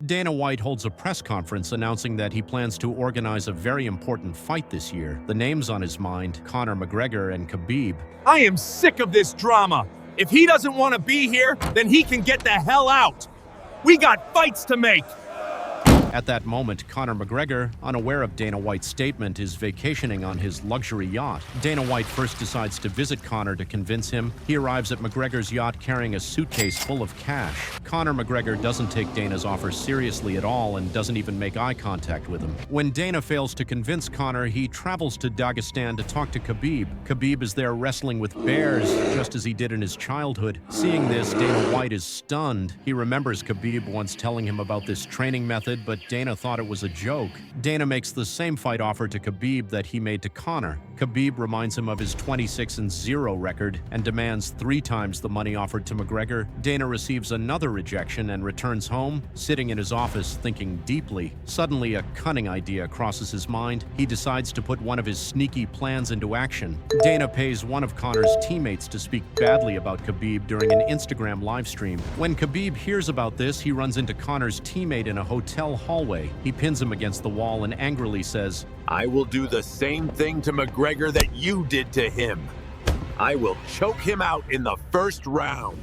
Dana White holds a press conference announcing that he plans to organize a very important fight this year. The names on his mind, Conor McGregor and Khabib. I am sick of this drama. If he doesn't want to be here, then he can get the hell out. We got fights to make. At that moment, Conor McGregor, unaware of Dana White's statement, is vacationing on his luxury yacht. Dana White first decides to visit Conor to convince him. He arrives at McGregor's yacht carrying a suitcase full of cash. Conor McGregor doesn't take Dana's offer seriously at all and doesn't even make eye contact with him. When Dana fails to convince Conor, he travels to Dagestan to talk to Khabib. Khabib is there wrestling with bears, just as he did in his childhood. Seeing this, Dana White is stunned. He remembers Khabib once telling him about this training method, but Dana thought it was a joke. Dana makes the same fight offer to Khabib that he made to Conor. Khabib reminds him of his 26-0 record and demands 3 times the money offered to McGregor. Dana receives another rejection and returns home, sitting in his office thinking deeply. Suddenly, a cunning idea crosses his mind. He decides to put one of his sneaky plans into action. Dana pays one of Conor's teammates to speak badly about Khabib during an Instagram livestream. When Khabib hears about this, he runs into Conor's teammate in a hotel hallway. He pins him against the wall and angrily says, I will do the same thing to McGregor that you did to him. I will choke him out in the first round.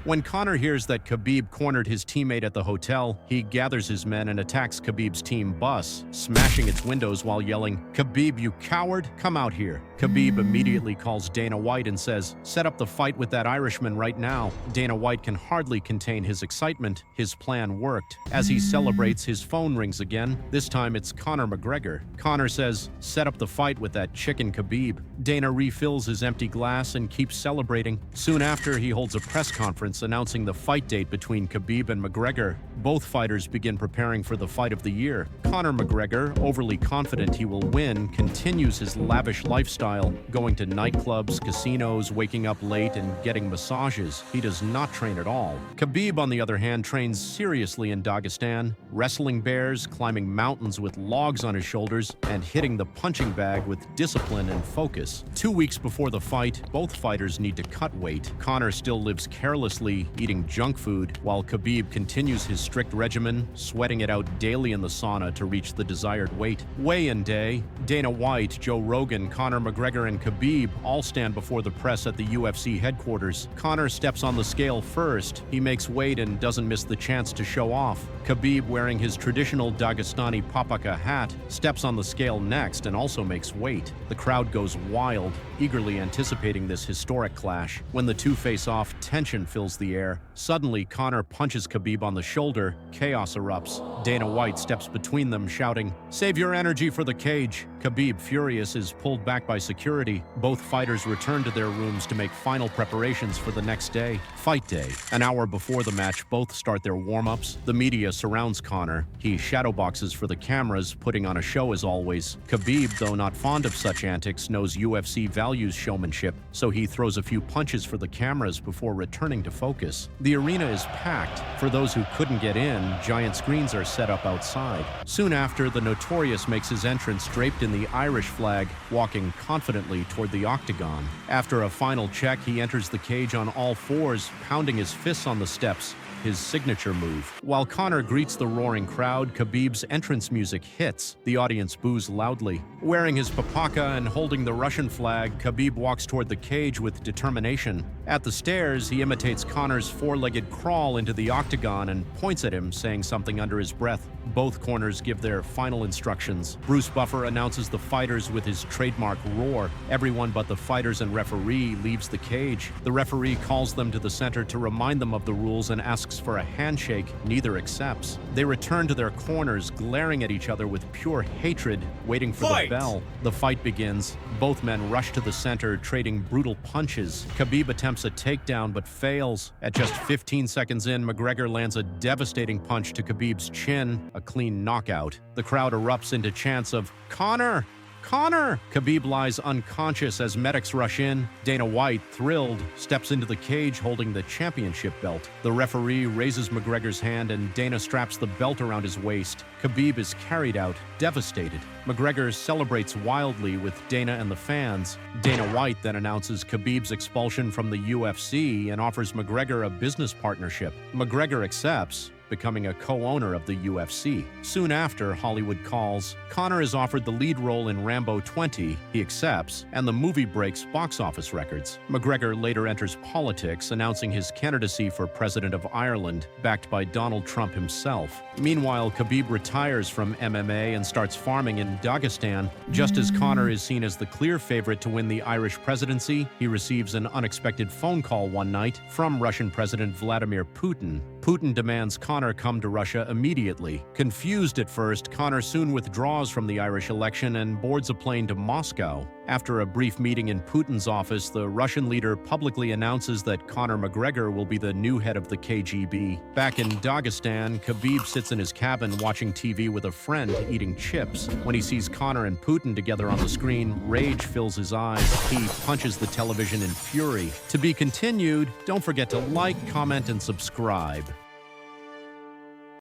When Conor hears that Khabib cornered his teammate at the hotel, he gathers his men and attacks Khabib's team bus, smashing its windows while yelling, "Khabib, you coward, come out here." Khabib immediately calls Dana White and says, "Set up the fight with that Irishman right now." Dana White can hardly contain his excitement. His plan worked. As he celebrates, his phone rings again. This time it's Conor McGregor. Conor says, "Set up the fight with that chicken Khabib." Dana refills his empty glass and keeps celebrating. Soon after, he holds a press conference announcing the fight date between Khabib and McGregor. Both fighters begin preparing for the fight of the year. Conor McGregor, overly confident he will win, continues his lavish lifestyle, going to nightclubs, casinos, waking up late, and getting massages. He does not train at all. Khabib, on the other hand, trains seriously in Dagestan, wrestling bears, climbing mountains with logs on his shoulders, and hitting the punching bag with discipline and focus. 2 weeks before the fight, both fighters need to cut weight. Conor still lives carelessly, eating junk food, while Khabib continues his strict regimen, sweating it out daily in the sauna to reach the desired weight. Weigh-in day. Dana White, Joe Rogan, Conor McGregor, and Khabib all stand before the press at the UFC headquarters. Conor steps on the scale first. He makes weight and doesn't miss the chance to show off. Khabib, wearing his traditional Dagestani papaka hat, steps on the scale next and also makes weight. The crowd goes wild, eagerly anticipating this historic clash. When the two face off, tension fills the air. Suddenly, Conor punches Khabib on the shoulder. Chaos erupts. Dana White steps between them, shouting, "Save your energy for the cage." Khabib, furious, is pulled back by security. Both fighters return to their rooms to make final preparations for the next day. Fight day. An hour before the match, both start their warm-ups. The media surrounds Conor. He shadowboxes for the cameras, putting on a show as always. Khabib, though not fond of such antics, knows UFC values showmanship, so he throws a few punches for the cameras before returning to focus. The arena is packed. For those who couldn't get in, giant screens are set up outside. Soon after, the Notorious makes his entrance draped in the Irish flag, walking confidently toward the Octagon. After a final check, he enters the cage on all fours, pounding his fists on the steps, his signature move. While Conor greets the roaring crowd, Khabib's entrance music hits. The audience boos loudly. Wearing his papaka and holding the Russian flag, Khabib walks toward the cage with determination. At the stairs, he imitates Conor's four-legged crawl into the Octagon and points at him, saying something under his breath. Both corners give their final instructions. Bruce Buffer announces the fighters with his trademark roar. Everyone but the fighters and referee leaves the cage. The referee calls them to the center to remind them of the rules and asks for a handshake. Neither accepts. They return to their corners, glaring at each other with pure hatred, waiting for the bell. The fight begins. Both men rush to the center, trading brutal punches. Khabib attempts a takedown but fails. At just 15 seconds in, McGregor lands a devastating punch to Khabib's chin, a clean knockout. The crowd erupts into chants of, "Conor! Conor!" Khabib lies unconscious as medics rush in. Dana White, thrilled, steps into the cage holding the championship belt. The referee raises McGregor's hand and Dana straps the belt around his waist. Khabib is carried out, devastated. McGregor celebrates wildly with Dana and the fans. Dana White then announces Khabib's expulsion from the UFC and offers McGregor a business partnership. McGregor accepts. becoming a co-owner of the UFC. Soon after, Hollywood calls. Conor is offered the lead role in Rambo 20. He accepts, and the movie breaks box office records. McGregor later enters politics, announcing his candidacy for president of Ireland, backed by Donald Trump himself. Meanwhile, Khabib retires from MMA and starts farming in Dagestan. Just as Conor is seen as the clear favorite to win the Irish presidency, he receives an unexpected phone call one night from Russian President Vladimir Putin. Putin demands Conor come to Russia immediately. Confused at first, Conor soon withdraws from the Irish election and boards a plane to Moscow. After a brief meeting in Putin's office, the Russian leader publicly announces that Conor McGregor will be the new head of the KGB. Back in Dagestan, Khabib sits in his cabin watching TV with a friend eating chips. When he sees Conor and Putin together on the screen, rage fills his eyes. He punches the television in fury. To be continued, don't forget to like, comment, and subscribe.